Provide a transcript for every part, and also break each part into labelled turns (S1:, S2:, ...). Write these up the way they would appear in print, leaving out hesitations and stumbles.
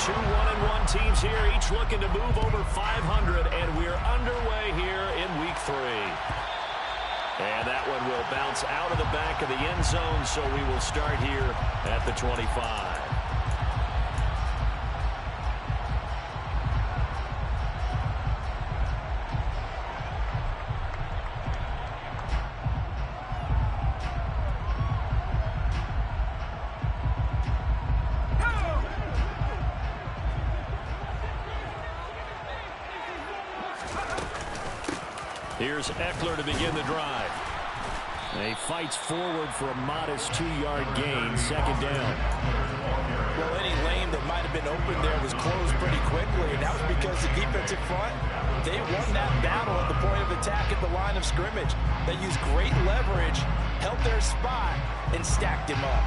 S1: Two 1-1 teams here, each looking to move over 500, and we're underway here in week 3. And that one will bounce out of the back of the end zone, so we will start here at the 25. Here's Ekeler to begin the drive. He fights forward for a modest 2-yard gain, second down.
S2: Well, any lane that might have been open there was closed pretty quickly, and that was because the defensive front, they won that battle at the point of attack at the line of scrimmage. They used great leverage, held their spot, and stacked him up.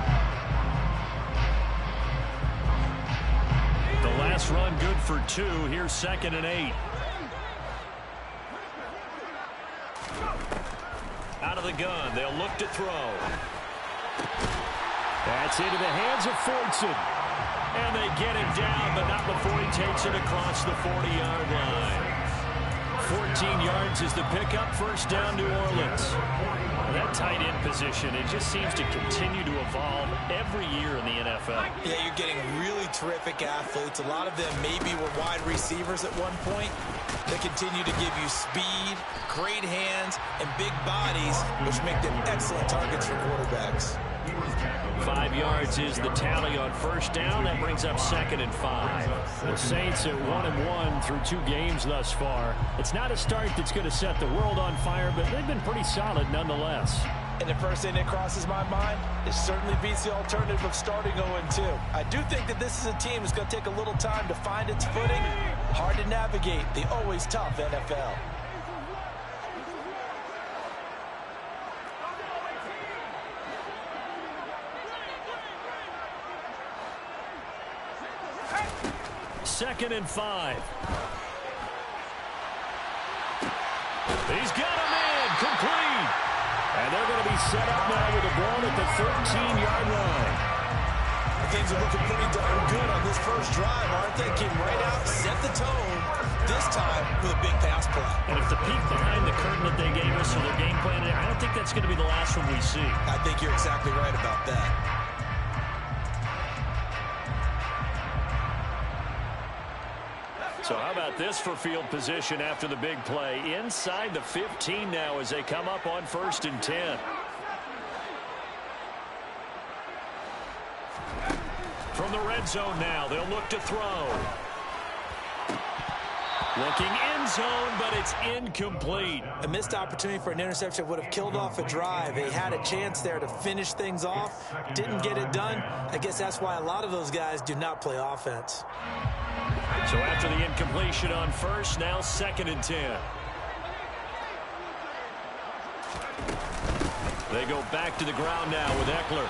S1: The last run good for 2. Here's 2nd and 8. Out of the gun, they'll look to throw. That's into the hands of Fortson. And they get him down, but not before he takes it across the 40-yard line. 14 yards is the pickup, first down, New Orleans. That tight end position, it just seems to continue to evolve every year in the NFL.
S2: Yeah, you're getting really terrific athletes. A lot of them maybe were wide receivers at one point. They continue to give you speed, great hands, and big bodies, which make them excellent targets for quarterbacks.
S1: 5 yards is the tally on first down. That brings up 2nd and 5. The Saints at 1-1 through 2 games thus far. It's not a start that's going to set the world on fire, but they've been pretty solid nonetheless.
S2: And the first thing that crosses my mind, it certainly beats the alternative of starting 0-2. I do think that this is a team that's going to take a little time to find its footing. Hard to navigate the always tough NFL.
S1: Second and 5. He's got him in, complete. And they're going to be set up now with a ball at the 13-yard line.
S2: Things are looking pretty darn good on this first drive, aren't they? Came right out, set the tone, this time with a big pass play.
S1: And if the peek behind the curtain that they gave us or their game plan, I don't think that's going to be the last one we see.
S2: I think you're exactly right about that.
S1: So how about this for field position after the big play? Inside the 15 now as they come up on 1st and 10. From the red zone now, they'll look to throw. Looking end zone, but it's incomplete.
S2: A missed opportunity for an interception would have killed off a drive. They had a chance there to finish things off. Didn't get it done. I guess that's why a lot of those guys do not play offense.
S1: So after the incompletion on first, now 2nd and 10. They go back to the ground now with Ekeler.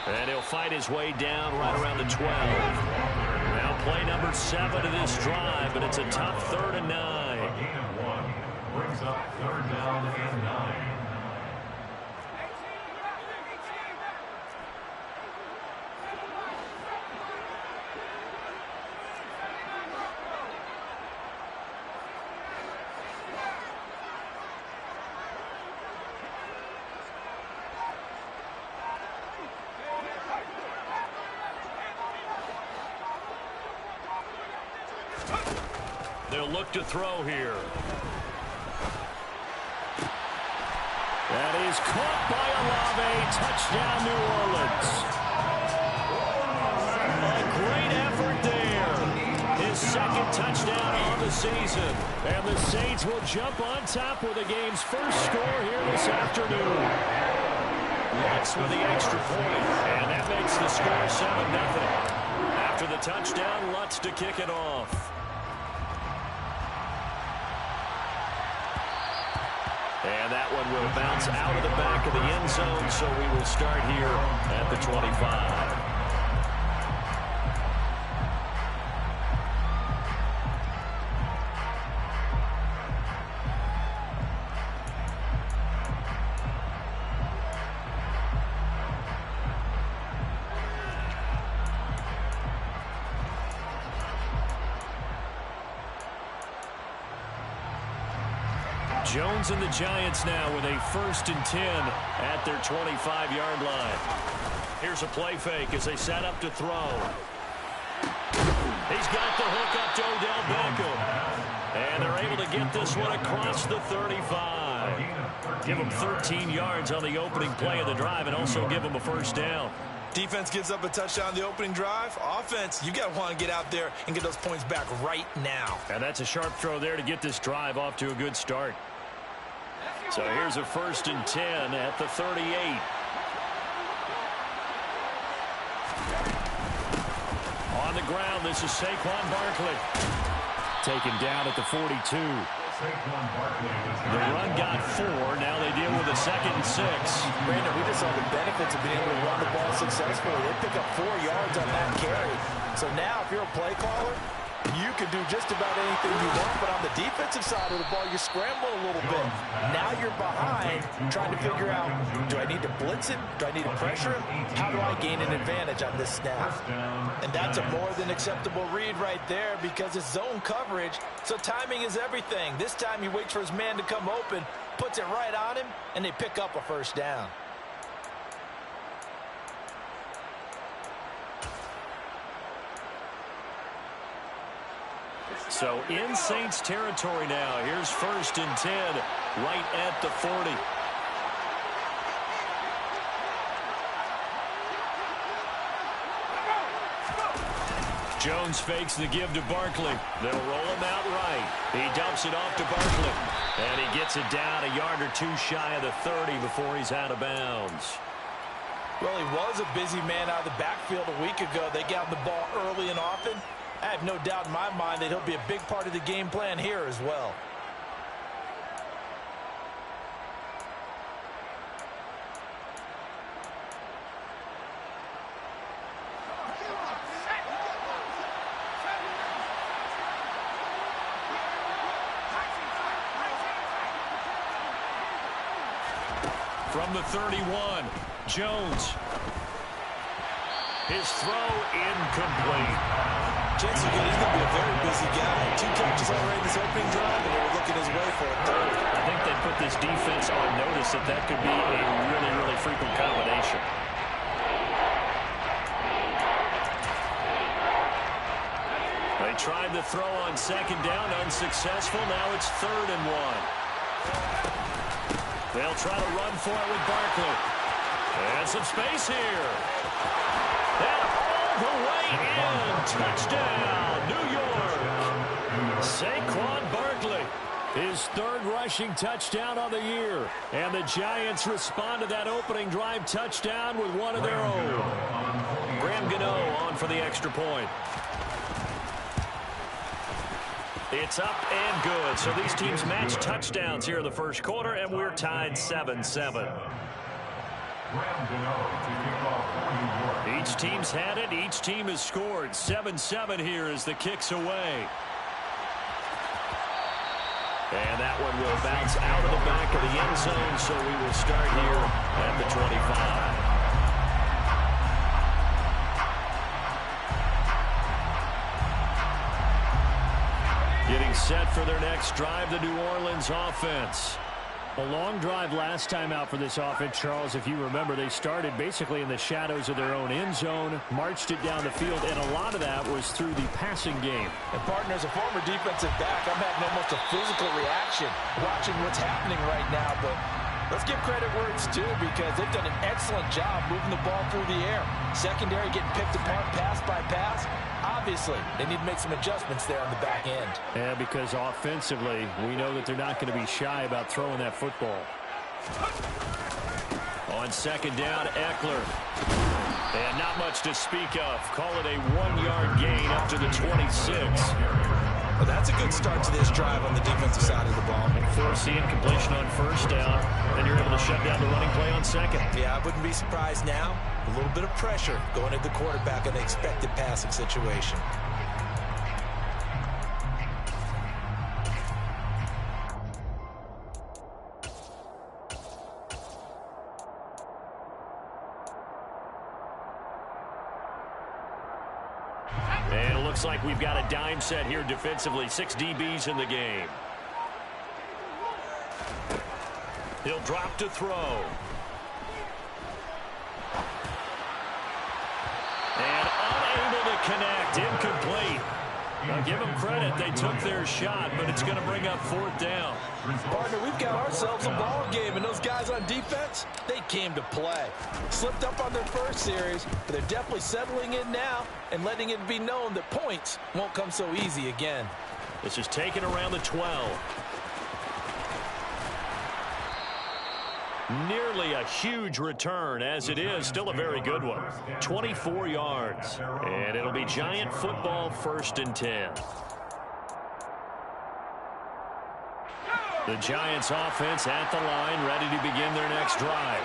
S1: And he'll fight his way down right around the 12. Now play number 7 of this drive, but it's a tough 3rd and 9.
S3: A gain of 1 brings up 3rd down and 9.
S1: They'll look to throw here. That is caught by Olave. Touchdown, New Orleans. A great effort there. His 2nd touchdown on the season. And the Saints will jump on top with the game's first score here this afternoon. Lutz with the extra point. And that makes the score 7-0. After the touchdown, Lutz to kick it off. And that one will bounce out of the back of the end zone, so we will start here at the 25. Jones and the Giants now with a 1st and 10 at their 25-yard line. Here's a play fake as they set up to throw. He's got the hook up to Odell Beckham. And they're able to get this one across the 35. Give them 13 yards on the opening play of the drive and also give them a 1st down.
S2: Defense gives up a touchdown on the opening drive. Offense, you got to want to get out there and get those points back right now.
S1: And that's a sharp throw there to get this drive off to a good start. So here's a 1st and 10 at the 38. On the ground, this is Saquon Barkley. Taken down at the 42. The run got 4. Now they deal with a 2nd and 6.
S2: Brandon, we just saw the benefits of being able to run the ball successfully. They pick up 4 yards on that carry. So now, if you're a play caller, you can do just about anything you want, but on the defensive side of the ball, you're scrambling a little bit. Now you're behind, trying to figure out, do I need to blitz it? Do I need to pressure him? How do I gain an advantage on this snap? And that's a more than acceptable read right there because it's zone coverage, so timing is everything. This time he waits for his man to come open, puts it right on him, and they pick up a 1st down.
S1: So in Saints territory now. Here's 1st and 10 right at the 40. Jones fakes the give to Barkley. They'll roll him out right. He dumps it off to Barkley. And he gets it down a yard or 2 shy of the 30 before he's out of bounds.
S2: Well, he was a busy man out of the backfield a week ago. They got him the ball early and often. I have no doubt in my mind that he'll be a big part of the game plan here as well.
S1: From the 31, Jones. His throw incomplete.
S2: Chances are good he's going to be a very busy guy. 2 catches already in this opening drive, and they were looking his way for a 3rd.
S1: I think they put this defense on notice that could be a really, really frequent combination. They tried the throw on 2nd down, unsuccessful. Now it's 3rd and 1. They'll try to run for it with Barkley. And some space here. And all the way in. Touchdown, New York. Saquon Barkley. His 3rd rushing touchdown on the year. And the Giants respond to that opening drive touchdown with one of their own. Graham Gano on for the extra point. It's up and good. So these teams match touchdowns here in the 1st quarter, and we're tied 7-7. Each team's had it. Each team has scored. 7-7 here as the kick's away. And that one will bounce out of the back of the end zone, so we will start here at the 25. Getting set for their next drive, the New Orleans offense.
S4: A long drive last time out for this offense, Charles. If you remember, they started basically in the shadows of their own end zone, marched it down the field, and a lot of that was through the passing game.
S2: And, partner, as a former defensive back, I'm having almost a physical reaction watching what's happening right now. But let's give credit where it's due because they've done an excellent job moving the ball through the air. Secondary getting picked apart pass by pass. Obviously, they need to make some adjustments there on the back end.
S4: Yeah, because offensively, we know that they're not going to be shy about throwing that football.
S1: On 2nd down, Eckler. And not much to speak of. Call it a 1-yard gain up to the 26.
S2: Well, that's a good start to this drive on the defensive side of the ball.
S1: Force the incompletion on 1st down. Then you're able to shut down the running play on 2nd.
S2: Yeah, I wouldn't be surprised now. A little bit of pressure going at the quarterback in the expected passing situation.
S1: And it looks like we've got a dime set here defensively. 6 DBs in the game. He'll drop to throw. And unable to connect. Incomplete. Now give them credit. They took their shot, but it's going to bring up 4th down.
S2: Partner, we've got ourselves a ball game, and those guys on defense, they came to play. Slipped up on their first series, but they're definitely settling in now and letting it be known that points won't come so easy again.
S1: This is taken around the 12. Nearly a huge return, as it is still a very good one. 24 yards. And it'll be Giant football, 1st and 10. The Giants offense at the line, ready to begin their next drive.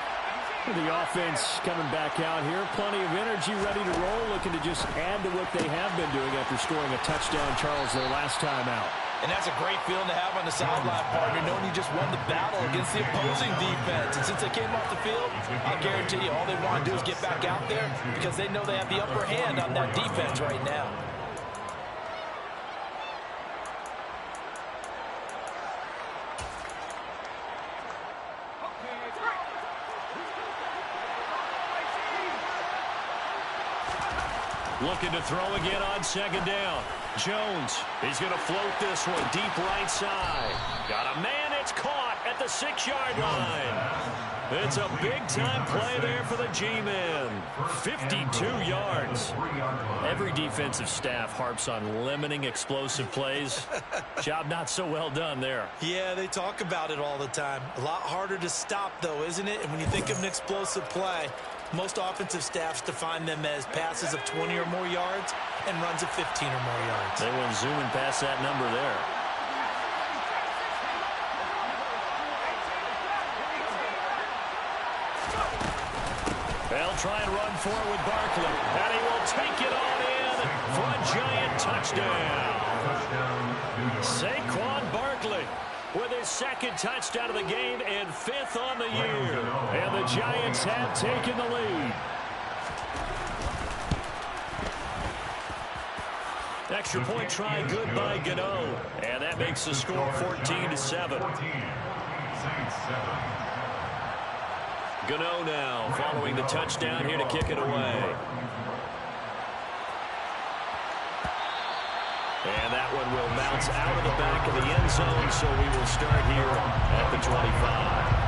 S1: The offense coming back out here. Plenty of energy, ready to roll, looking to just add to what they have been doing after scoring a touchdown, Charles, their last time out.
S2: And that's a great feeling to have on the sideline, partner, knowing you just won the battle against the opposing defense. And since they came off the field, I'll guarantee you all they want to do is get back out there because they know they have the upper hand on that defense right now.
S1: Looking to throw again on 2nd down. Jones, he's going to float this one deep right side. Got a man, it's caught at the 6-yard line. It's a big-time play there for the G-men. 52 yards. Every defensive staff harps on limiting explosive plays. Job not so well done there.
S2: Yeah, they talk about it all the time. A lot harder to stop, though, isn't it? And when you think of an explosive play, most offensive staffs define them as passes of 20 or more yards and runs of 15 or more yards.
S1: They went zooming past that number there. They'll try and run for it with Barkley. And he will take it on in for a Giant touchdown. Saquon Barkley with his 2nd touchdown of the game and 5th on the year. And the Giants have taken the lead. Extra point try good by Gano. And that makes the score 14-7. Gano now following the touchdown here to kick it away. And that one will bounce out of the back of the end zone, so we will start here at the 25.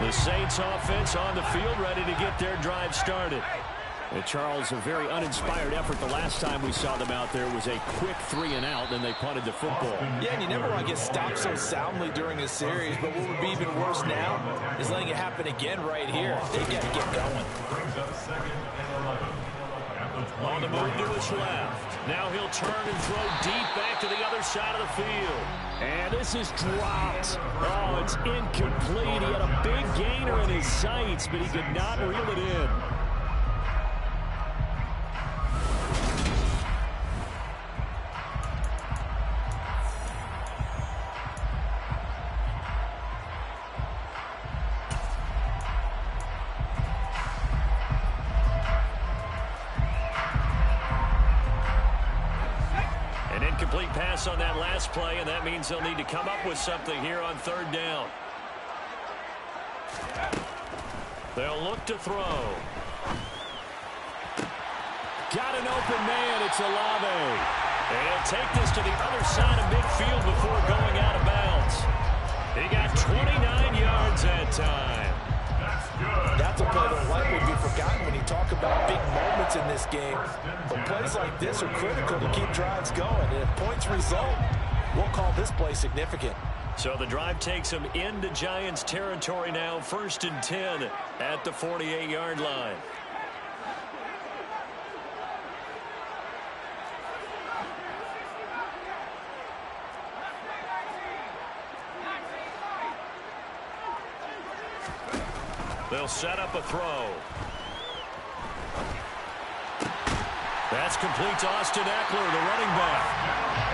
S1: The Saints offense on the field, ready to get their drive started. And Charles, a very uninspired effort the last time we saw them out there was a quick 3-and-out, then they punted the football.
S2: Yeah, and you never want to get stopped so soundly during a series, but what would be even worse now is letting it happen again right here. They got to get going.
S1: On the move to his left. Now he'll turn and throw deep back to the other side of the field. And this is dropped. Oh, it's incomplete. He had a big gainer in his sights, but he could not reel it in. Incomplete pass on that last play, and that means they'll need to come up with something here on 3rd down. They'll look to throw. Got an open man. It's Olave. And he'll take this to the other side of midfield before going out of bounds. He got 29 yards that time.
S2: That's a play that'll likely be forgotten when you talk about big moments in this game. But plays like this are critical to keep drives going. And if points result, we'll call this play significant.
S1: So the drive takes them into Giants territory now. 1st and 10 at the 48-yard line. They'll set up a throw. That's complete to Austin Eckler, the running back.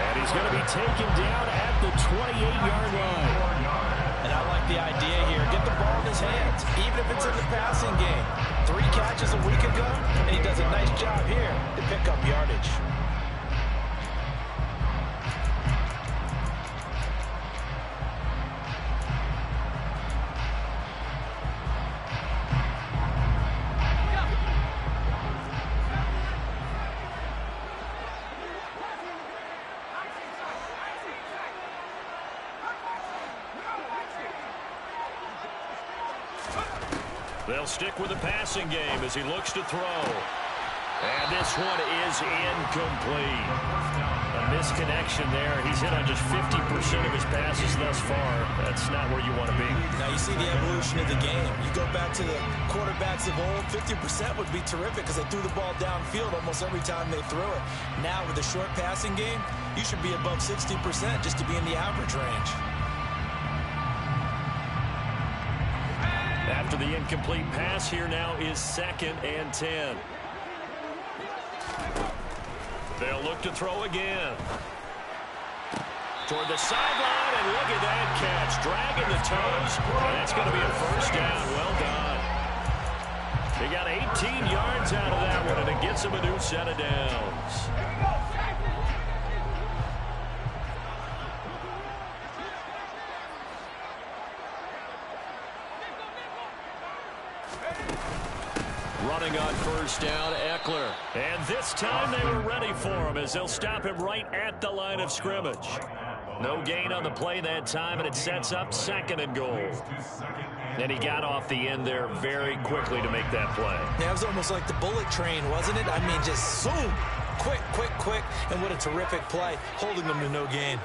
S1: And he's going to be taken down at the 28-yard line.
S2: And I like the idea here. Get the ball in his hands, even if it's in the passing game. 3 catches a week ago, and he does a nice job here to pick up yardage.
S1: They'll stick with the passing game as he looks to throw. And this one is incomplete. A misconnection there. He's hit on just 50% of his passes thus far. That's not where you want to be.
S2: Now you see the evolution of the game. You go back to the quarterbacks of old, 50% would be terrific because they threw the ball downfield almost every time they threw it. Now with the short passing game, you should be above 60% just to be in the average range.
S1: After the incomplete pass, here now is 2nd and 10. They'll look to throw again. Toward the sideline, and look at that catch. Dragging the toes, and that's going to be a first down. Well done. They got 18 yards out of that one, and it gets them a new set of downs. Running on first down, Ekeler. And this time they were ready for him as they'll stop him right at the line of scrimmage. No gain on the play that time, and it sets up 2nd and goal. And he got off the end there very quickly to make that play.
S2: Yeah, it was almost like the bullet train, wasn't it? I mean, just zoom. Quick, quick, quick. And what a terrific play, holding them to no gain.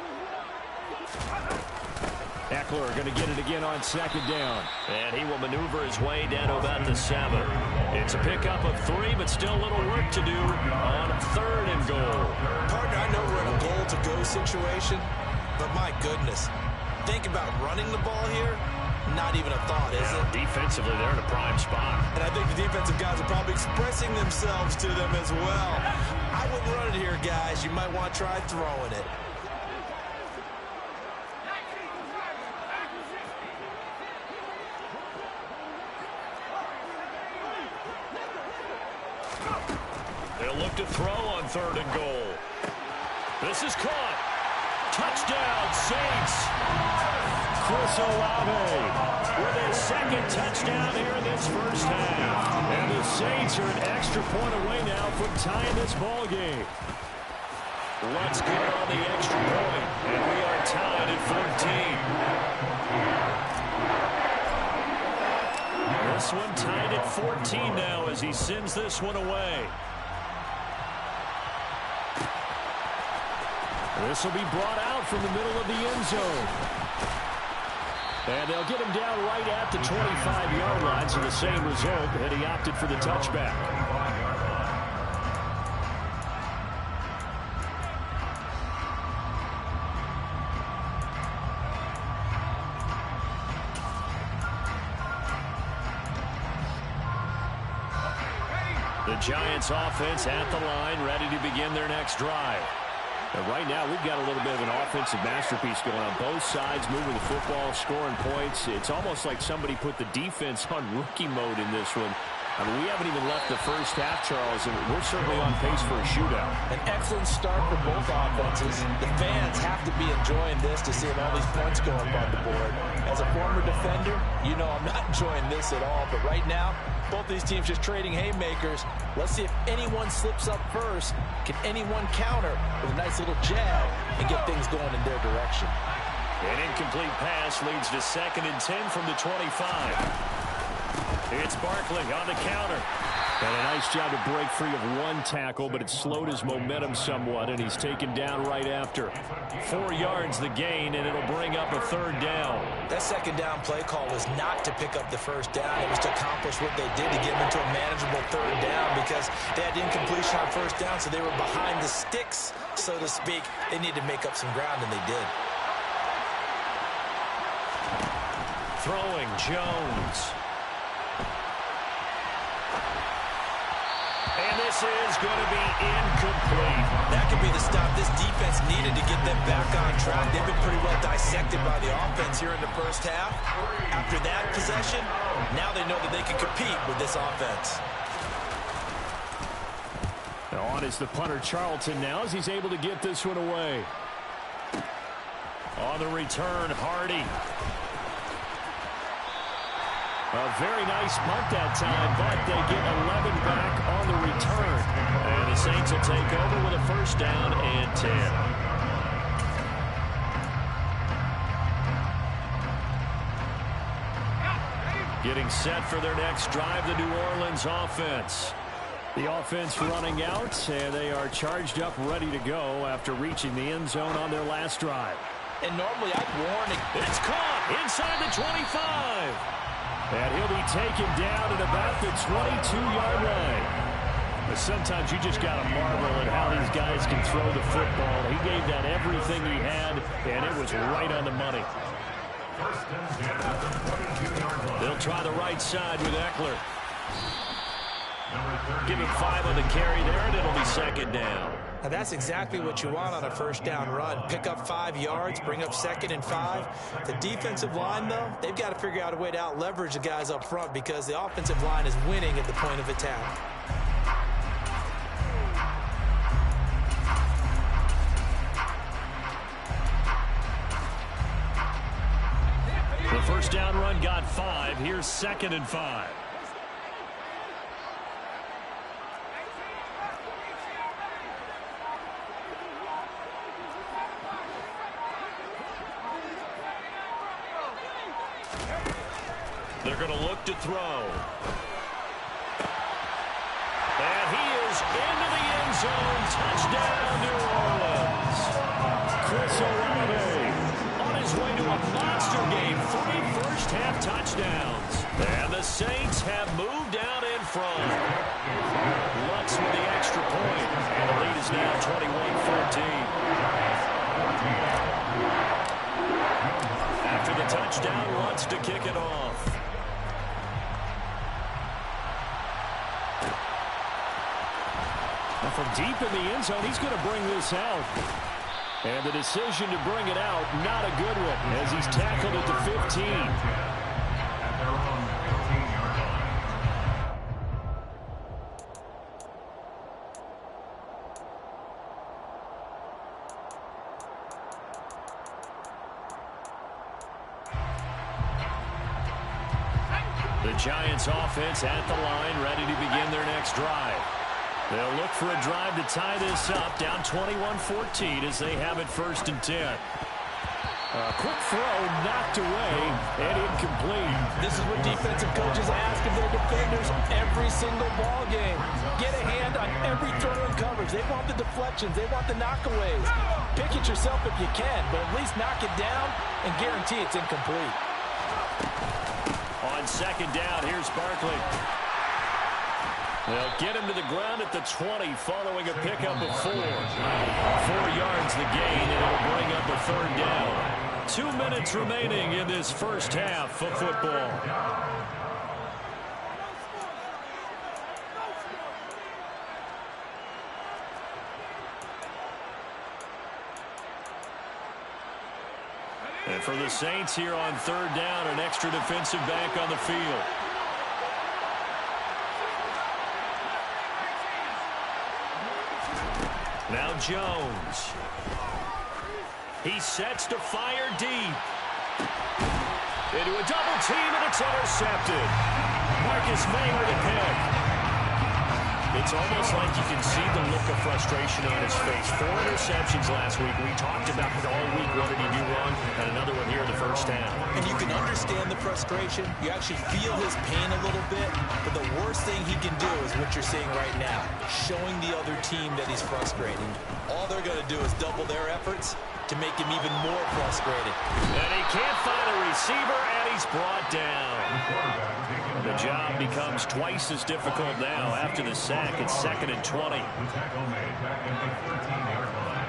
S4: Ekeler going to get it again on 2nd down.
S1: And he will maneuver his way down to about the 7. It's a pickup of 3, but still a little work to do on 3rd and goal.
S2: Partner, I know we're in a goal-to-go situation, but my goodness. Think about running the ball here. Not even a thought, is it?
S1: Defensively, they're in a prime spot.
S2: And I think the defensive guys are probably expressing themselves to them as well. I wouldn't run it here, guys. You might want to try throwing it.
S1: They'll look to throw on 3rd and goal. This is caught. Touchdown, Saints. Chris Olave with his 2nd touchdown here in this first half. And the Saints are an extra point away now from tying this ball game. Let's go on the extra point, and we are tied at 14. This one tied at 14 now as he sends this one away. This will be brought out from the middle of the end zone. And they'll get him down right at the 25-yard line, so the same result, and he opted for the touchback. The Giants offense at the line, ready to begin their next drive. And right now, we've got a little bit of an offensive masterpiece going on. Both sides moving the football, scoring points. It's almost like somebody put the defense on rookie mode in this one. I mean, we haven't even left the first half, Charles, and we're certainly on pace for a shootout.
S2: An excellent start for both offenses. The fans have to be enjoying this to see all these points go up on the board. As a former defender, you know I'm not enjoying this at all. But right now, both these teams just trading haymakers. Let's see if anyone slips up first. Can anyone counter with a nice little jab and get things going in their direction?
S1: An incomplete pass leads to 2nd and 10 from the 25. It's Barkley on the counter.
S4: And a nice job to break free of one tackle, but it slowed his momentum somewhat, and he's taken down right after.
S1: 4 yards the gain, and it'll bring up a 3rd down.
S2: That 2nd down play call was not to pick up the 1st down. It was to accomplish what they did to get them into a manageable 3rd down because they had incompletion on 1st down, so they were behind the sticks, so to speak. They needed to make up some ground, and they did.
S1: Throwing Jones. And this is going to be incomplete.
S2: That could be the stop this defense It's needed to get them back on track. They've been pretty well dissected by the offense here in the first half. After that possession, now they know that they can compete with this offense.
S4: On is the punter Charlton now as he's able to get this one away. On the return, Hardy. A very nice punt that time, but they get 11 back on the return. And the Saints will take over with a first down and 10. Getting set for their next drive, the New Orleans offense. The offense running out, and they are charged up, ready to go after reaching the end zone on their last drive.
S2: And normally I'd warn it.
S4: It's caught inside the 25. And he'll be taken down at about the 22-yard line. But sometimes you just got to marvel at how these guys can throw the football. He gave that everything he had, and it was right on the money. They'll try the right side with Eckler. Give him 5 on the carry there, and it'll be second down.
S2: Now that's exactly what you want on a first down run. Pick up 5 yards, bring up 2nd and 5. The defensive line, though, they've got to figure out a way to out-leverage the guys up front because the offensive line is winning at the point of attack.
S4: The first down run got 5. Here's 2nd and 5. They're going to look to throw. And he is into the end zone. Touchdown, New Orleans. Chris Olave on his way to a monster game. 3 first-half touchdowns. And the Saints have moved out in front. Lutz with the extra point. And the lead is now 21-14. After the touchdown, Lutz to kick it off. From deep in the end zone, he's going to bring this out. And the decision to bring it out, not a good one, as he's tackled at the 15.
S3: At their own 15-yard line.
S4: The Giants offense at the line, ready to begin their next drive. They'll look for a drive to tie this up, down 21-14 as they have it 1st and 10. A quick throw knocked away and incomplete.
S2: This is what defensive coaches ask of their defenders every single ball game. Get a hand on every throw and coverage. They want the deflections. They want the knockaways. Pick it yourself if you can, but at least knock it down and guarantee it's incomplete.
S4: On 2nd down, here's Barkley. They'll get him to the ground at the 20 following a pickup of 4. 4 yards the gain, and it'll bring up a 3rd down. 2 minutes remaining in this first half of football. And for the Saints here on 3rd down, an extra defensive back on the field. Now Jones. He sets to fire deep. Into a double team, and it's intercepted. Marcus May with a pick. It's almost like you can see the look of frustration on his face. 4 interceptions last week. We talked about it all week. What did he do wrong? And another one here in the first half.
S2: And you can understand the frustration. You actually feel his pain a little bit. But the worst thing he can do is what you're seeing right now. Showing the other team that he's frustrated. All they're going to do is double their efforts to make him even more frustrated.
S4: And he can't find a receiver, and he's brought down. The job becomes twice as difficult now after the sack. It's 2nd and 20.
S3: Tackle made back at the 13-yard line.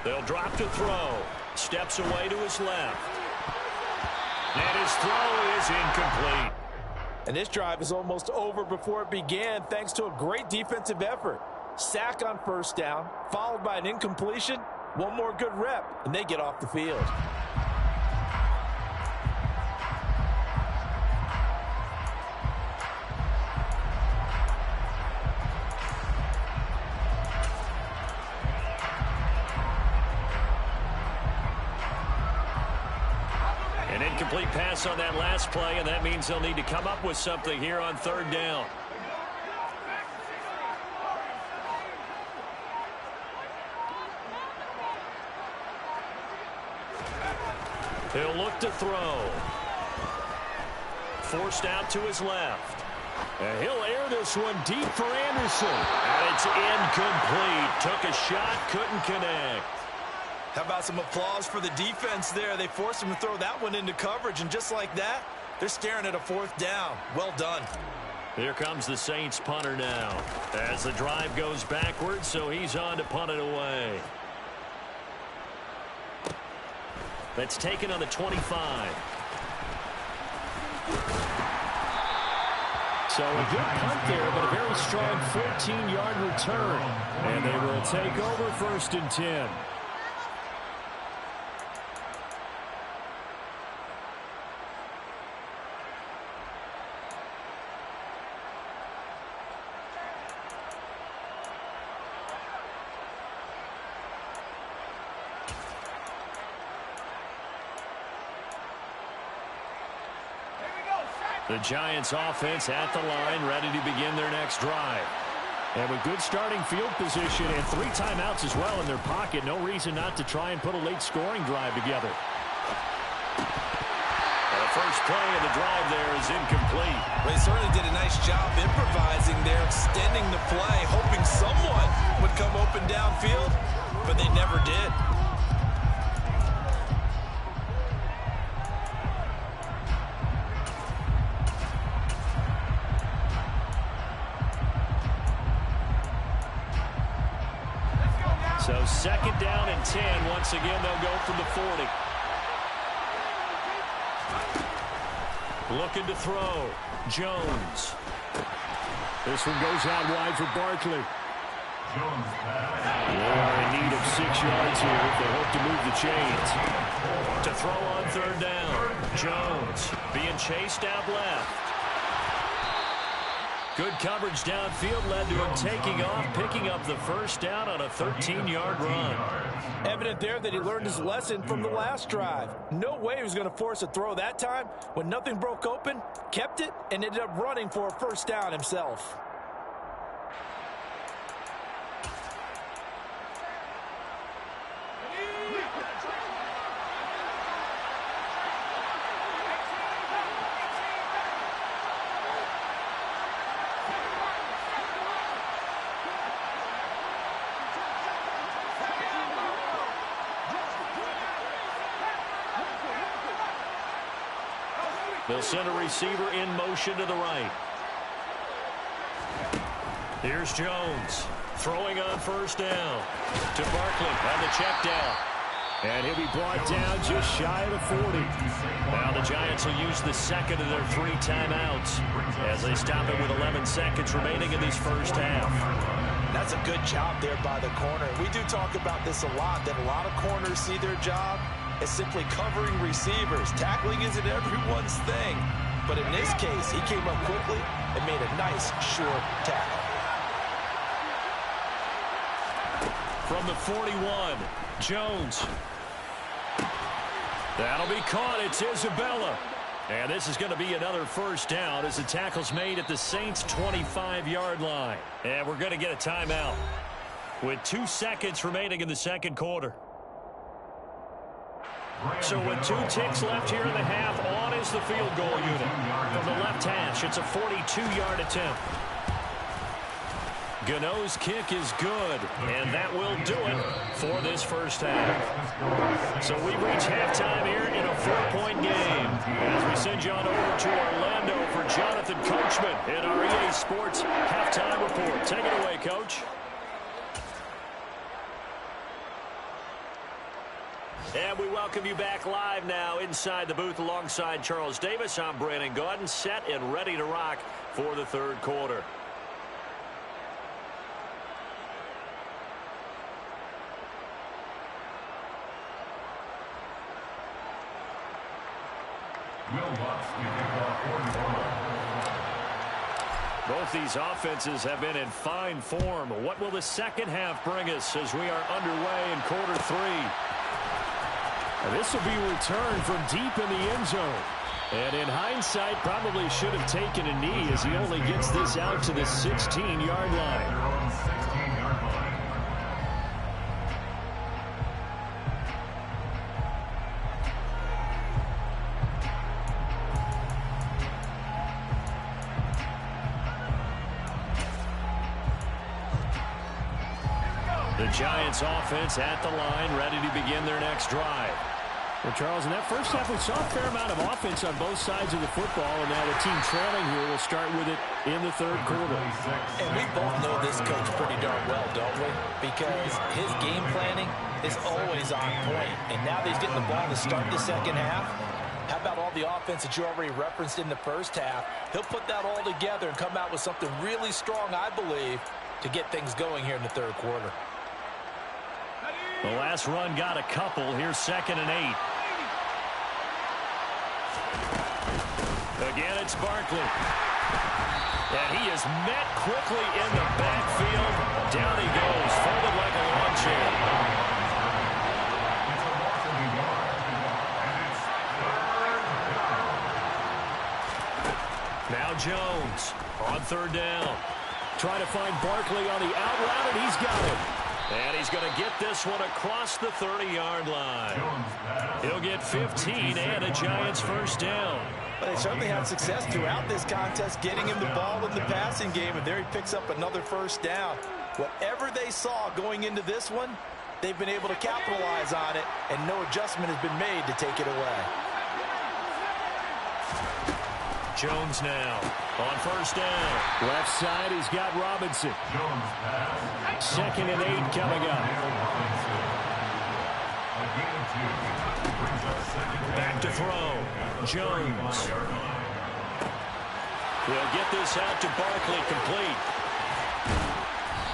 S4: They'll drop to throw. Steps away to his left. And his throw is incomplete.
S2: And this drive is almost over before it began thanks to a great defensive effort. Sack on first down, followed by an incompletion. One more good rep, and they get off the field.
S1: An incomplete pass on that last play, and that means they'll need to come up with something here on third down. He'll look to throw. Forced out to his left. And he'll air this one deep for Anderson. And it's incomplete. Took a shot, couldn't connect.
S2: How about some applause for the defense there? They forced him to throw that one into coverage, and just like that, they're staring at a fourth down. Well done.
S1: Here comes the Saints punter now. As the drive goes backwards, so he's on to punt it away. That's taken on the 25. So a good punt there, but a very strong 14-yard return. And they will take over first and 10. The Giants offense at the line, ready to begin their next drive. And with good starting field position and 3 timeouts as well in their pocket, no reason not to try and put a late scoring drive together. And the first play of the drive there is incomplete.
S2: Well, they certainly did a nice job improvising there, extending the play, hoping someone would come open downfield, but they never did.
S1: So second down and 10. Once again, they'll go from the 40. Looking to throw. Jones. This one goes out wide for Barkley. They are in need of 6 yards here if they hope to move the chains. To throw on third down. Jones being chased out left. Good coverage downfield led to him taking off, picking up the first down on a 13-yard run.
S2: Evident there that he learned his lesson from the last drive. No way he was going to force a throw that time. When nothing broke open, kept it, and ended up running for a first down himself.
S1: They'll send a receiver in motion to the right. Here's Jones throwing on first down to Barkley on the check down. And he'll be brought down just shy of the 40. Now the Giants will use the second of their 3 timeouts as they stop it with 11 seconds remaining in this first half.
S2: That's a good job there by the corner. We do talk about this a lot, that a lot of corners see their job as simply covering receivers. Tackling isn't everyone's thing. But in this case, he came up quickly and made a nice, short tackle.
S1: From the 41, Jones. That'll be caught. It's Isabella. And this is going to be another first down as the tackle's made at the Saints' 25-yard line. And we're going to get a timeout with 2 seconds remaining in the second quarter. So with 2 ticks left here in the half, on is the field goal unit. From the left hash, it's a 42-yard attempt. Gano's kick is good, and that will do it for this first half. So we reach halftime here in a 4-point game as we send you on over to Orlando for Jonathan Coachman in our EA Sports halftime report. Take it away, Coach. And we welcome you back live now inside the booth alongside Charles Davis. I'm Brandon Gaudin, set and ready to rock for the third quarter. Both these offenses have been in fine form. What will the second half bring us as we are underway in quarter three?
S4: And this will be a return from deep in the end zone. And in hindsight, probably should have taken a knee as he only gets this out to the 16-yard line.
S1: The Giants offense at the line, ready to begin their next drive.
S4: Well, Charles, in that first half, we saw a fair amount of offense on both sides of the football, and now the team trailing here will start with it in the third quarter.
S2: And we both know this coach pretty darn well, don't we? Because his game planning is always on point. And now that he's getting the ball to start the second half, how about all the offense that you already referenced in the first half? He'll put that all together and come out with something really strong, I believe, to get things going here in the third quarter.
S1: The last run got a couple. Here's 2nd and 8. Again, it's Barkley. And he is met quickly in the backfield. Down he goes, folded like a lawn chair. Now Jones on third down.
S4: Trying to find Barkley on the out route, and he's got it.
S1: And he's going to get this one across the 30-yard line. He'll get 15 and a Giants first down.
S2: But they certainly had success throughout this contest, getting him the ball in the passing game, and there he picks up another first down. Whatever they saw going into this one, they've been able to capitalize on it, and no adjustment has been made to take it away.
S1: Jones now on first down.
S4: Left side, he's got Robinson. 2nd and 8 coming up.
S1: Back to throw. Jones. He'll get this out to Barkley, complete.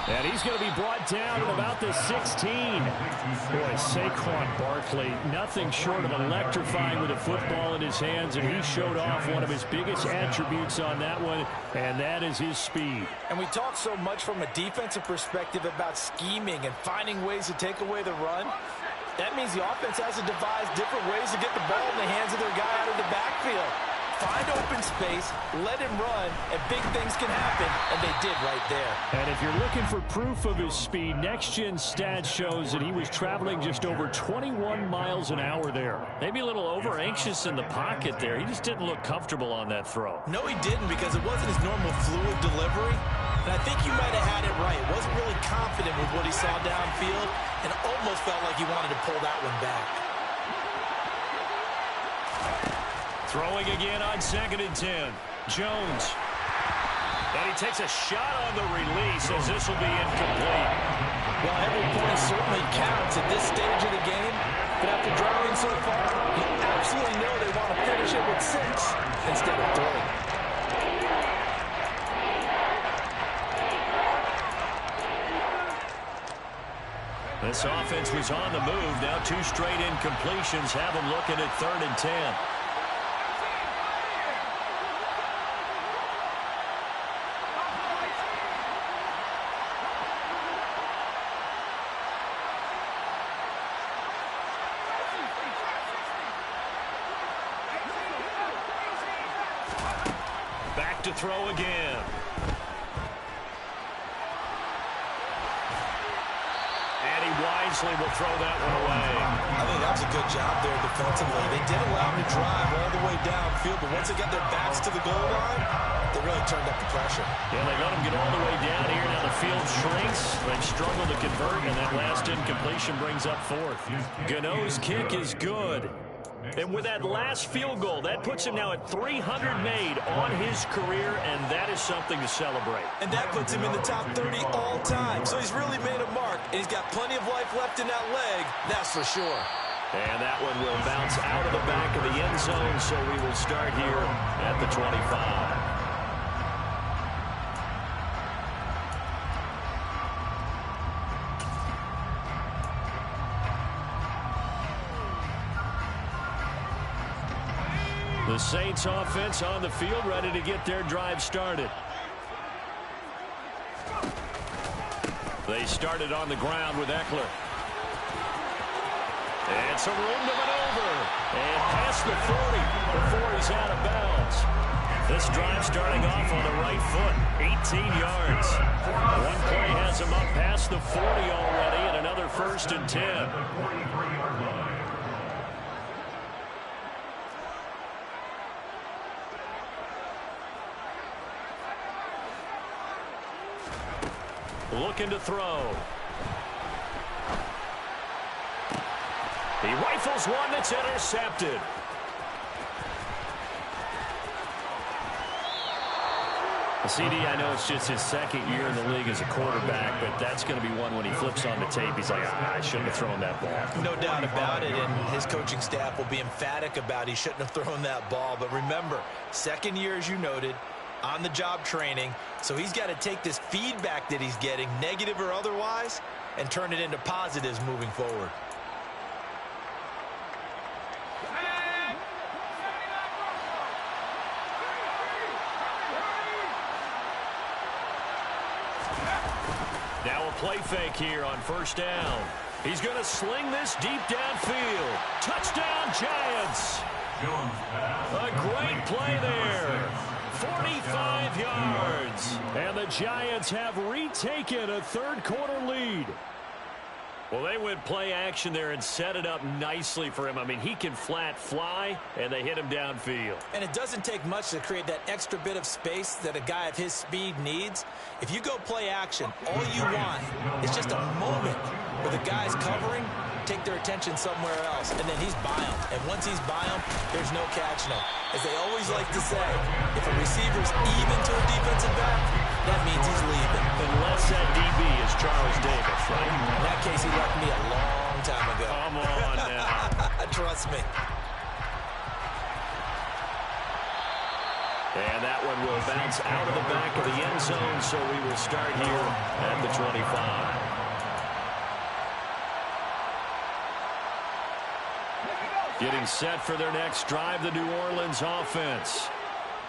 S4: And he's going to be brought down at about the 16. Boy, Saquon Barkley, nothing short of electrifying with a football in his hands, and he showed off one of his biggest attributes on that one, and that is his speed.
S2: And we talk so much from a defensive perspective about scheming and finding ways to take away the run. That means the offense has to devise different ways to get the ball in the hands of their guy out of the backfield. Find open space, let him run, and big things can happen, and they did right there.
S4: And if you're looking for proof of his speed, next-gen stats shows that he was traveling just over 21 miles an hour there.
S1: Maybe a little over-anxious in the pocket there. He just didn't look comfortable on that throw.
S2: No, he didn't, because it wasn't his normal fluid delivery. And I think you might have had it right. He wasn't really confident with what he saw downfield, and almost felt like he wanted to pull that one back.
S1: Throwing again on 2nd and 10. Jones. And he takes a shot on the release as this will be incomplete.
S2: Well, every point certainly counts at this stage of the game. But after driving so far, you absolutely know they want to finish it with 6 instead of 3.
S1: This offense was on the move. Now 2 straight incompletions have them looking at 3rd and 10. To throw again. And he wisely will throw that one away.
S2: I think that was a good job there defensively. They did allow him to drive all the way downfield, but once they got their backs to the goal line, they really turned up the pressure.
S1: Yeah, they let him get all the way down here. Now the field shrinks. They've struggled to convert, and that last incompletion brings up 4th. Gano's kick is good. And with that last field goal, that puts him now at 300 made on his career, and that is something to celebrate.
S2: And that puts him in the top 30 all time. So he's really made a mark, and he's got plenty of life left in that leg, that's for sure.
S1: And that one will bounce out of the back of the end zone, so we will start here at the 25. The Saints offense on the field, ready to get their drive started. They started on the ground with Eckler. And some room to maneuver. And past the 40 before he's out of bounds. This drive starting off on the right foot. 18 yards. One play has him up past the 40 already, and another 1st and 10. Looking to throw. He rifles one that's intercepted. CD, I know it's just his 2nd year in the league as a quarterback, but that's going to be one when he flips on the tape. He's like, I shouldn't have thrown that ball.
S2: No doubt about it, and his coaching staff will be emphatic about he shouldn't have thrown that ball. But remember, 2nd year, as you noted, on-the-job training, so he's got to take this feedback that he's getting, negative or otherwise, and turn it into positives moving forward.
S1: Now a play fake here on 1st down. He's going to sling this deep downfield. Touchdown, Giants. A great play there. 45 yards. And the Giants have retaken a 3rd quarter lead. Well, they went play action there and set it up nicely for him. I mean, he can flat fly, and they hit him downfield.
S2: And it doesn't take much to create that extra bit of space that a guy of his speed needs. If you go play action, all you want is just a moment where the guy's covering, take their attention somewhere else, and then he's by him. And once he's by him, there's no catching him. As they always like to say, if a receiver's even to a defensive back, that means he's leaving.
S1: Unless that DB is Charles Davis, right?
S2: In that case, he left me a long time ago.
S1: Come on now.
S2: Trust me.
S1: And that one will bounce out of the back of the end zone, so we will start here at the 25. Getting set for their next drive, the New Orleans offense.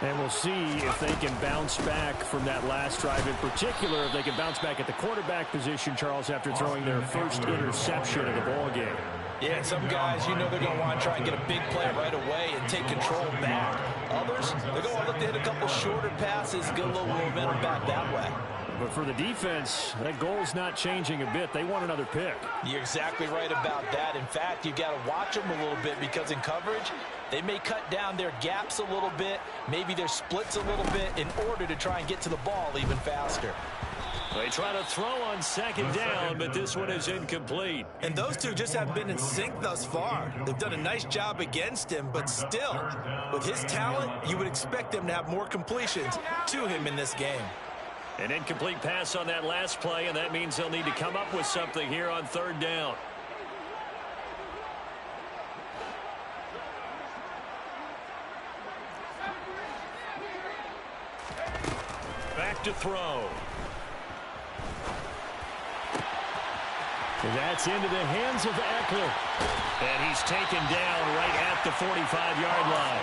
S1: And we'll see if they can bounce back from that last drive. In particular, if they can bounce back at the quarterback position, Charles, after throwing their first interception of the ballgame.
S2: Yeah, some guys, you know they're going to want to try and get a big play right away and take control back. Others, they're going to want to look to hit a couple shorter passes, get a little momentum back that way.
S1: But for the defense, that goal's not changing a bit. They want another pick.
S2: You're exactly right about that. In fact, you've got to watch them a little bit because in coverage, they may cut down their gaps a little bit, maybe their splits a little bit in order to try and get to the ball even faster.
S1: They try to throw on 2nd down, but this one is incomplete.
S2: And those two just haven't been in sync thus far. They've done a nice job against him, but still, with his talent, you would expect them to have more completions to him in this game.
S1: An incomplete pass on that last play, and that means they'll need to come up with something here on 3rd down. Back to throw. That's into the hands of Eckler. And he's taken down right at the 45-yard line.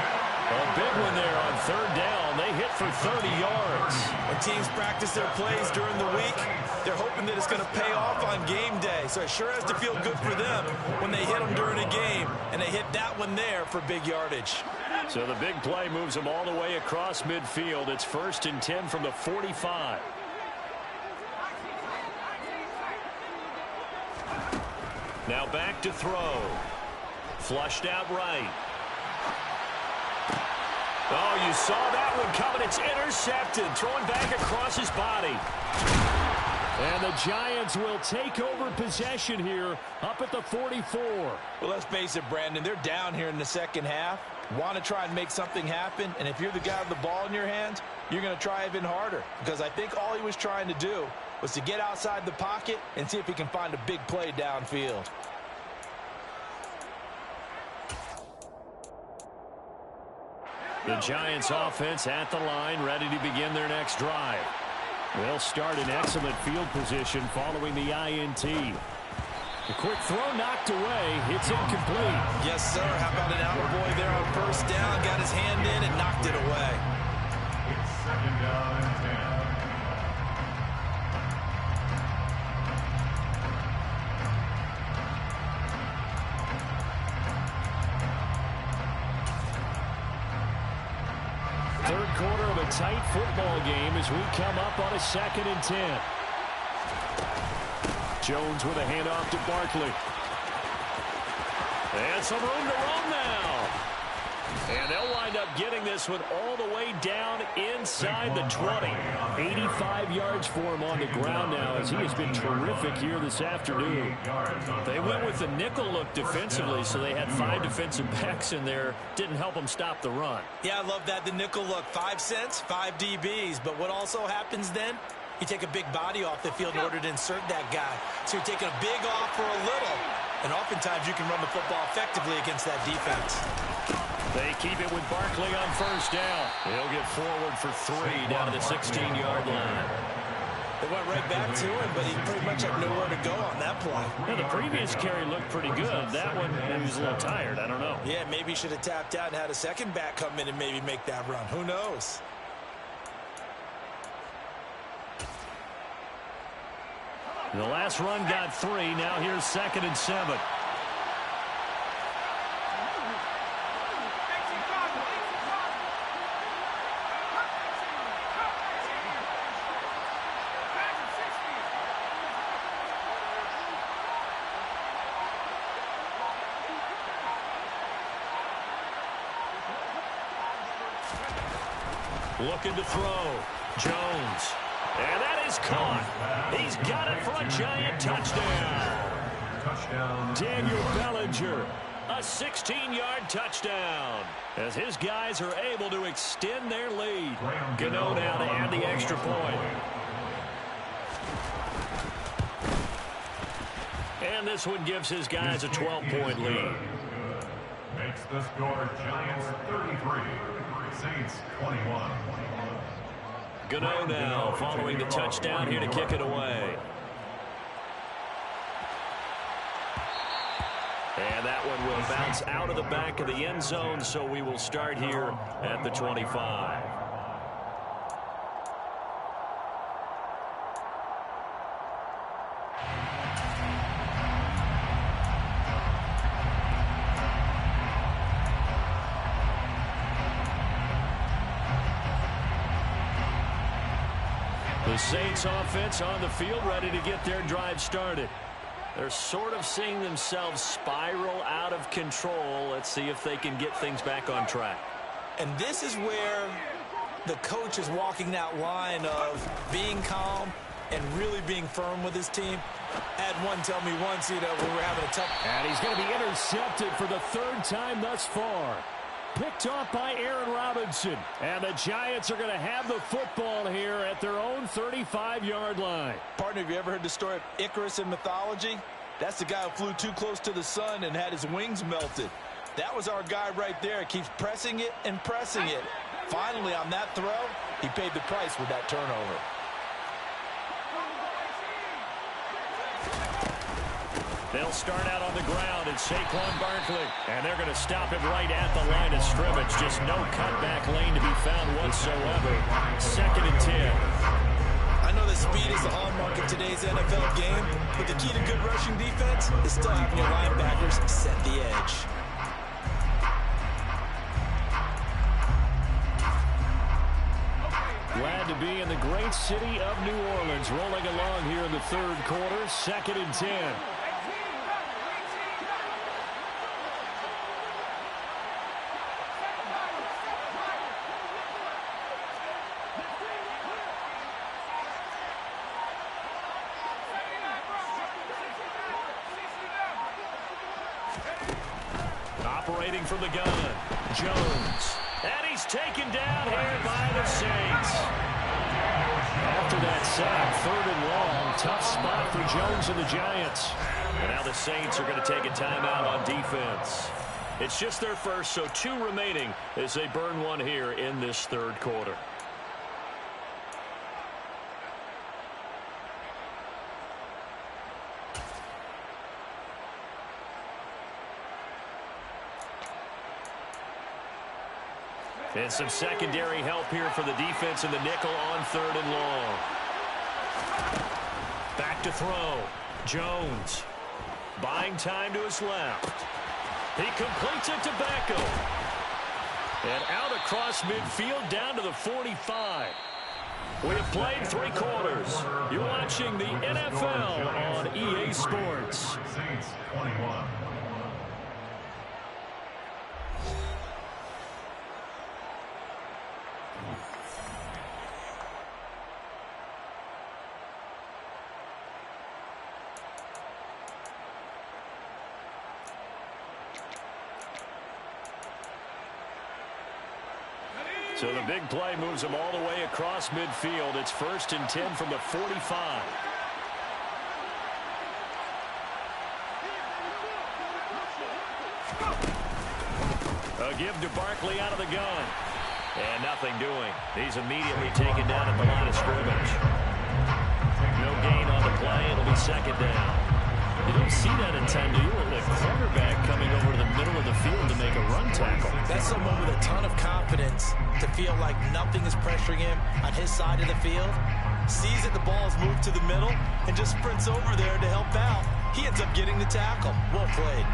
S1: A big one there on 3rd down. They hit for 30 yards.
S2: When teams practice their plays during the week, they're hoping that it's going to pay off on game day. So it sure has to feel good for them when they hit them during a game. And they hit that one there for big yardage.
S1: So the big play moves them all the way across midfield. It's 1st and 10 from the 45. Now back to throw. Flushed out right. Oh, you saw that one coming. It's intercepted. Throwing back across his body. And the Giants will take over possession here up at the 44.
S2: Well, let's face it, Brandon. They're down here in the 2nd half. Want to try and make something happen. And if you're the guy with the ball in your hands, you're going to try even harder. Because I think all he was trying to do was to get outside the pocket and see if he can find a big play downfield.
S1: The Giants offense at the line, ready to begin their next drive. They'll start in excellent field position following the INT. A quick throw knocked away. It's incomplete.
S2: Yes, sir. How about an attaboy there on first down? Got his hand in and knocked it away.
S3: It's second down and 10.
S1: Third quarter of a tight football game as we come up on a 2nd and 10. Jones with a handoff to Barkley. And some room to run now. And they'll wind up getting this one all the way down inside the 20. 85 yards for him on the ground now as he has been terrific here this afternoon. They went with the nickel look defensively, so they had 5 defensive backs in there. Didn't help them stop the run.
S2: Yeah, I love that, the nickel look. 5 cents, 5 DBs. But what also happens then? You take a big body off the field in order to insert that guy. So you're taking a big off for a little. And oftentimes you can run the football effectively against that defense.
S1: They keep it with Barkley on first down. He'll get forward for 3 down to the 16-yard line.
S2: They went right back to him, but he pretty much had nowhere to go on that play.
S1: Yeah, the previous carry looked pretty good. That one, he was a little tired. I don't know.
S2: Yeah, maybe he should have tapped out and had a second back come in and maybe make that run. Who knows?
S1: The last run got 3. Now here's 2nd and 7. Looking to throw. Jones. And that is caught. He's got it for a Giant touchdown. Daniel Bellinger, a 16-yard touchdown. As his guys are able to extend their lead. Gano now to add the extra point. And this one gives his guys a 12-point lead.
S3: Makes the score Giants 33, Saints 21.
S1: Gano now following the touchdown here to kick it away. And that one will bounce out of the back of the end zone, so we will start here at the 25. The Saints offense on the field ready to get their drive started. They're sort of seeing themselves spiral out of control. Let's see if they can get things back on track.
S2: And this is where the coach is walking that line of being calm and really being firm with his team. I had one tell me once, when we were having a tough...
S1: And he's going to be intercepted for the 3rd time thus far. Picked off by Aaron Robinson. And the Giants are going to have the football here at their own 35-yard line.
S2: Partner, have you ever heard the story of Icarus in mythology? That's the guy who flew too close to the sun and had his wings melted. That was our guy right there. Keeps pressing it and pressing it. Finally, on that throw, he paid the price with that turnover.
S1: They'll start out on the ground. It's Saquon Barkley. And they're going to stop him right at the line of scrimmage. Just no cutback lane to be found whatsoever. 2nd and 10.
S2: I know that speed is the hallmark of today's NFL game, but the key to good rushing defense is still having your linebackers set the edge.
S1: Glad to be in the great city of New Orleans. Rolling along here in the 3rd quarter. 2nd and 10. Operating from the gun, Jones. And he's taken down here by the Saints. After that sack, 3rd and long, tough spot for Jones and the Giants. And now the Saints are going to take a timeout on defense. It's just their first, so 2 remaining as they burn one here in this third quarter. And some secondary help here for the defense in the nickel on 3rd and long. Back to throw. Jones. Buying time to his left. He completes it to Beckham. And out across midfield down to the 45. We have played 3 quarters. You're watching the NFL on EA Sports.
S3: Saints 21.
S1: So the big play moves them all the way across midfield. It's 1st and 10 from the 45. A give to Barkley out of the gun. And nothing doing. He's immediately taken down at the line of scrimmage. No gain on the play. It'll be 2nd down. You don't see that in time, do you? With a quarterback coming over to the middle of the field to make a run tackle.
S2: That's someone with a ton of confidence to feel like nothing is pressuring him on his side of the field. Sees that the ball is moved to the middle and just sprints over there to help out. He ends up getting the tackle. Well played.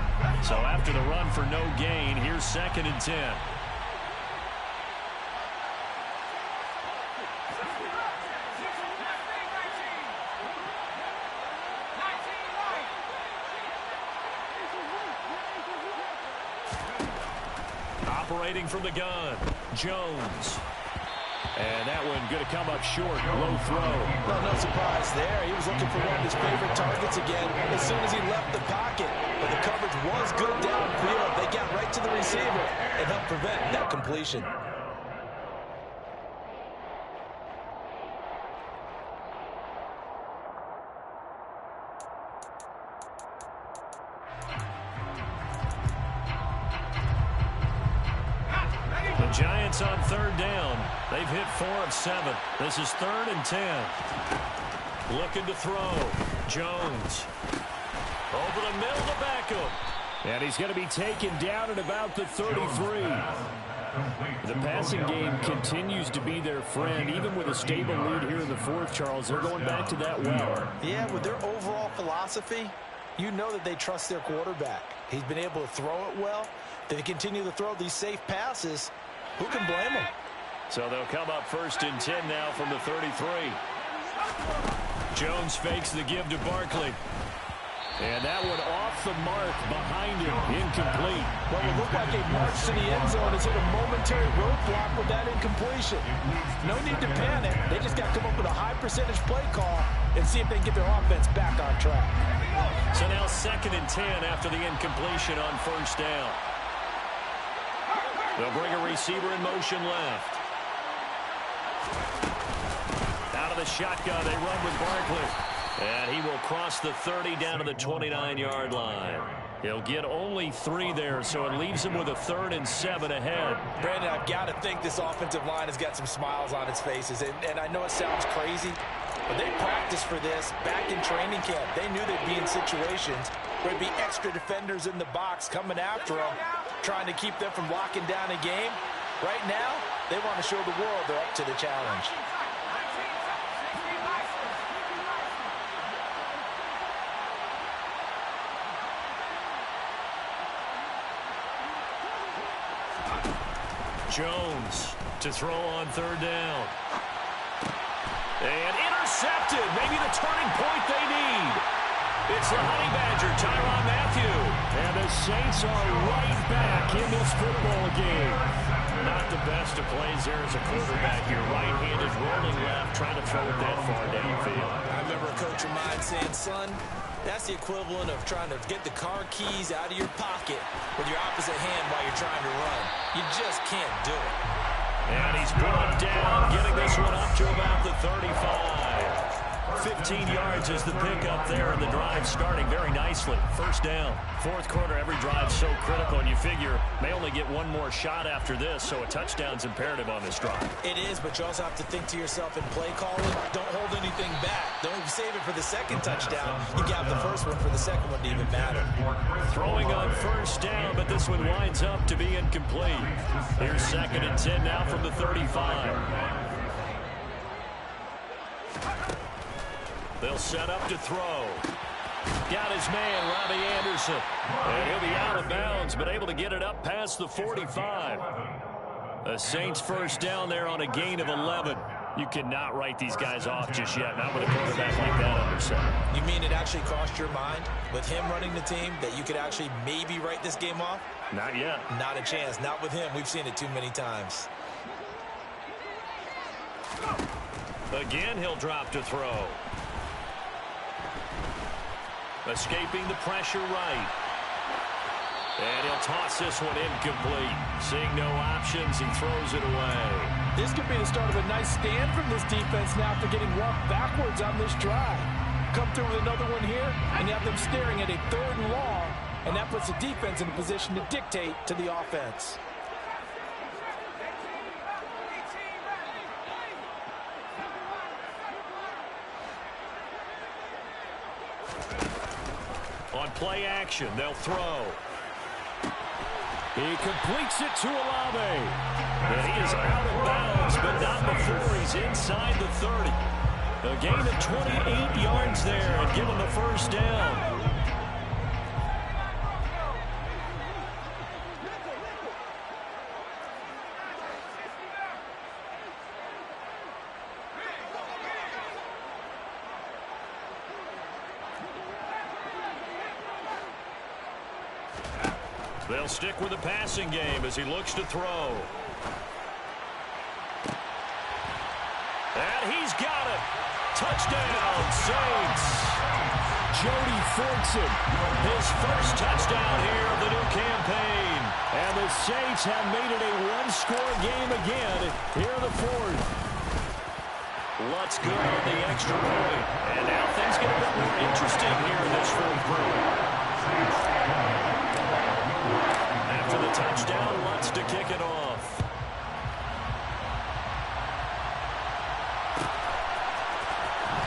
S1: So after the run for no gain, here's 2nd and 10. Operating from the gun, Jones. And that one going to come up short. Low throw.
S2: Well, no surprise there. He was looking for one of his favorite targets again as soon as he left the pocket. But the coverage was good downfield. They got right to the receiver and helped prevent that completion.
S1: Giants on 3rd down. They've hit 4 of 7. This is 3rd and 10. Looking to throw. Jones. Over the middle to Beckham. And he's going to be taken down at about the 33. The passing game continues to be their friend. Even with a stable lead here in the 4th, Charles, they're going back to that well.
S2: Yeah, with their overall philosophy, you know that they trust their quarterback. He's been able to throw it well. They continue to throw these safe passes. Who can blame them?
S1: So they'll come up 1st and 10 now from the 33. Jones fakes the give to Barkley. And that one off the mark behind him. Incomplete.
S2: Well, it looked like a march to the end zone has hit a momentary roadblock with that incompletion. No need to panic. They just got to come up with a high percentage play call and see if they can get their offense back on track.
S1: So now 2nd and 10 after the incompletion on 1st down. They'll bring a receiver in motion left. Out of the shotgun, they run with Barkley. And he will cross the 30 down to the 29-yard line. He'll get only 3 there, so it leaves him with a 3rd and 7 ahead.
S2: Brandon, I've got to think this offensive line has got some smiles on its faces. And I know it sounds crazy, but they practiced for this back in training camp. They knew they'd be in situations where there'd be extra defenders in the box coming after them, trying to keep them from locking down a game. Right now, they want to show the world they're up to the challenge.
S1: Jones to throw on 3rd down. And intercepted. Maybe the turning point they need. It's the Honey Badger, Tyrann Mathieu. And the Saints are right back in this football game. Not the best of plays there as a quarterback. Your right-handed rolling left, trying to throw it that far downfield.
S2: I remember a coach of mine saying, son, that's the equivalent of trying to get the car keys out of your pocket with your opposite hand while you're trying to run. You just can't do it.
S1: And he's brought down, getting this one up to about the 35. 15 14 yards is the pickup there, and the drive starting very nicely. First down. Fourth quarter, every drive so critical, and you figure may only get one more shot after this, so a touchdown's imperative on this drive.
S2: It is, but you also have to think to yourself in play calling, don't hold anything back. Don't save it for the second touchdown. You got the first one for the second one to even matter.
S1: Throwing on first down, but this one winds up to be incomplete. Here's 2nd and 10 now from the 35. They'll set up to throw. Got his man, Robbie Anderson. And he'll be out of bounds, but able to get it up past the 45. The Saints first down there on a gain of 11. You cannot write these guys off just yet, not with a quarterback like that under center.
S2: You mean it actually crossed your mind with him running the team that you could actually maybe write this game off?
S1: Not yet.
S2: Not a chance. Not with him. We've seen it too many times.
S1: Again, he'll drop to throw. Escaping the pressure right. And he'll toss this one incomplete. Seeing no options, he throws it away.
S5: This could be the start of a nice stand from this defense now after getting walked backwards on this drive. Come through with another one here, and you have them staring at a 3rd and long, and that puts the defense in a position to dictate to the offense.
S1: On play action, they'll throw. He completes it to Olave. And he is out of bounds, but not before he's inside the 30. A gain of 28 yards there and give him the first down. They'll stick with the passing game as he looks to throw. And he's got it. Touchdown, Saints. Jody Fortson, his first touchdown here of the new campaign. And the Saints have made it a one-score game again here in the 4th. Let's go on the extra point. And now things get a bit more interesting here in this 4th quarter. After the touchdown, wants to kick it off.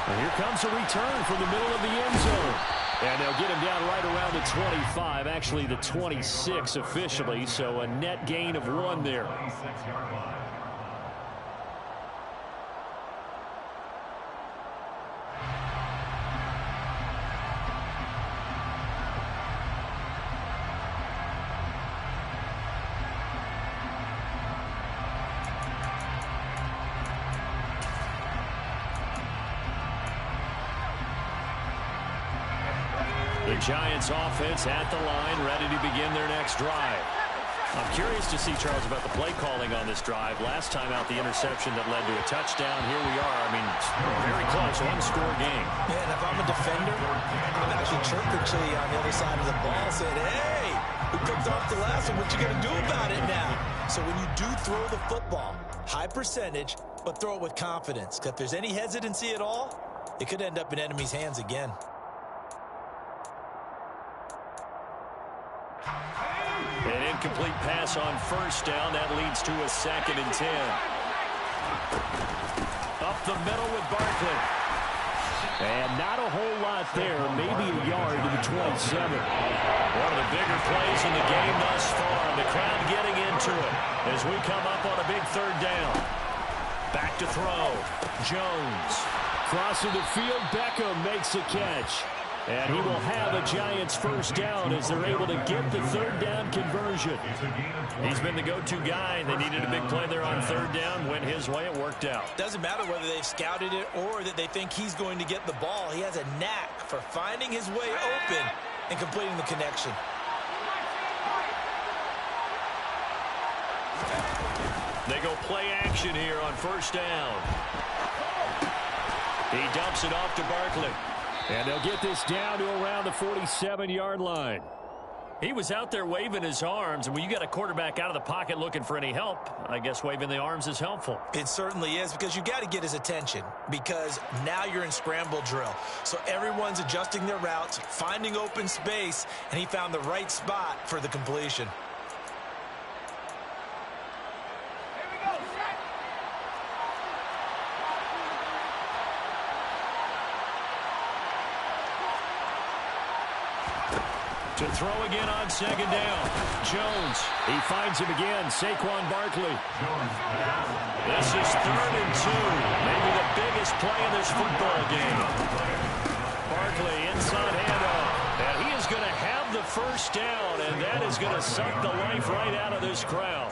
S1: And here comes a return from the middle of the end zone. And they'll get him down right around the 25, actually the 26 officially, so a net gain of 1 there. The Giants offense at the line, ready to begin their next drive. I'm curious to see, Charles, about the play calling on this drive. Last time out, the interception that led to a touchdown. Here we are. I mean, very close, one-score game.
S2: Yeah, and if I'm a defender, I'm actually chirping Chili on the other side of the ball, saying, hey, we picked off the last one. What you going to do about it now? So when you do throw the football, high percentage, but throw it with confidence. Because if there's any hesitancy at all, it could end up in enemy's hands again.
S1: An incomplete pass on first down. That leads to a 2nd and 10. Up the middle with Barkley. And not a whole lot there. Maybe a yard to the 27. One of the bigger plays in the game thus far. The crowd getting into it as we come up on a big 3rd down. Back to throw. Jones. Crossing the field. Beckham makes a catch. And he will have a Giants first down as they're able to get the 3rd down conversion. He's been the go-to guy. They needed a big play there on 3rd down. Went his way. It worked out.
S2: Doesn't matter whether they've scouted it or that they think he's going to get the ball. He has a knack for finding his way open and completing the connection.
S1: They go play action here on first down. He dumps it off to Barkley. And they'll get this down to around the 47-yard line.
S4: He was out there waving his arms, and when you got a quarterback out of the pocket looking for any help, I guess waving the arms is helpful.
S2: It certainly is, because you got to get his attention, because now you're in scramble drill. So everyone's adjusting their routes, finding open space, and he found the right spot for the completion.
S1: To throw again on second down. Jones. He finds him again. Saquon Barkley. This is 3rd and 2. Maybe the biggest play in this football game. Barkley inside handoff. And he is going to have the first down, and that is going to suck the life right out of this crowd.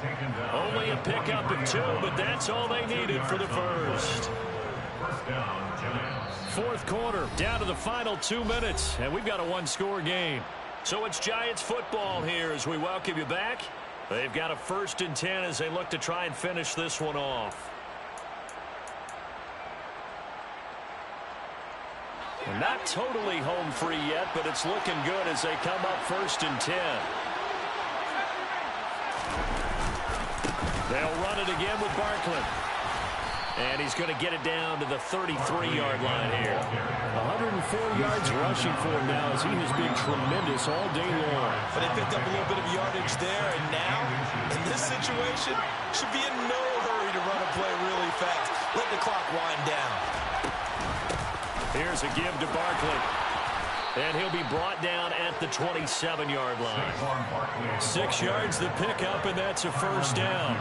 S1: Only a pickup of 2, but that's all they needed for the first. Fourth quarter, down to the final 2 minutes, and we've got a one-score game. So it's Giants football here as we welcome you back. They've got a 1st and 10 as they look to try and finish this one off. We're not totally home free yet, but it's looking good as they come up 1st and 10. They'll run it again with Barkley. And he's going to get it down to the 33-yard line here. 104 yards rushing for him now as he has been tremendous all day long.
S2: But they picked up a little bit of yardage there, and now, in this situation, should be in no hurry to run a play really fast. Let the clock wind down.
S1: Here's a give to Barkley. And he'll be brought down at the 27-yard line. 6 yards the pickup, and that's a first down.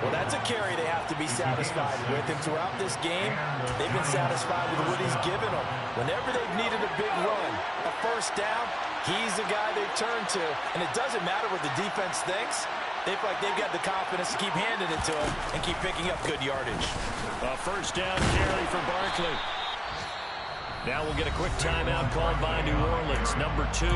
S2: Well, that's a carry they have to be satisfied with. And throughout this game, they've been satisfied with what he's given them. Whenever they've needed a big run, a first down, he's the guy they turn to. And it doesn't matter what the defense thinks. They feel like they've got the confidence to keep handing it to him and keep picking up good yardage.
S1: A first down carry for Barkley. Now we'll get a quick timeout called by New Orleans, number 2.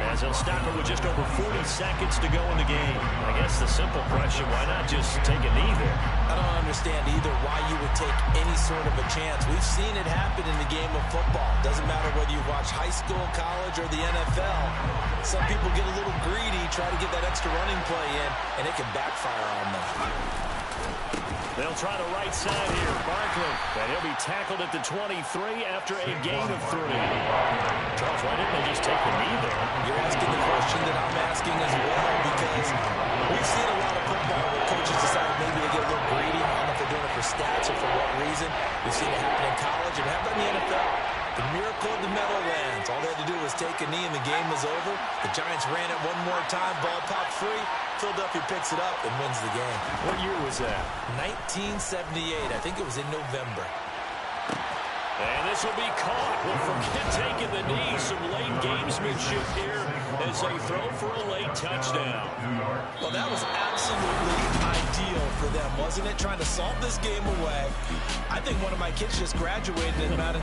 S1: As they'll stop it with just over 40 seconds to go in the game. I guess the simple question, why not just take a knee there?
S2: I don't understand either why you would take any sort of a chance. We've seen it happen in the game of football. Doesn't matter whether you watch high school, college, or the NFL. Some people get a little greedy, try to get that extra running play in, and it can backfire on them.
S1: They'll try the right side here. Barkley. And he'll be tackled at the 23 after a gain of 3. Charles, why didn't they just take the knee there?
S2: You're asking the question that I'm asking as well, because we've seen a lot of football where coaches decide maybe to get a little greedy. I don't know if they're doing it for stats or for what reason. We've seen it happen in college and happen in the NFL. The miracle of the Meadowlands. All they had to do was take a knee and the game was over. The Giants ran it one more time. Ball popped free. Philadelphia picks it up and wins the game.
S1: What year was that?
S2: 1978. I think it was in November.
S1: And this will be caught. Well, forget taking the knee. Some late gamesmanship here as they throw for a late touchdown.
S2: Well, that was absolutely ideal for them, wasn't it? Trying to salt this game away. I think one of my kids just graduated in about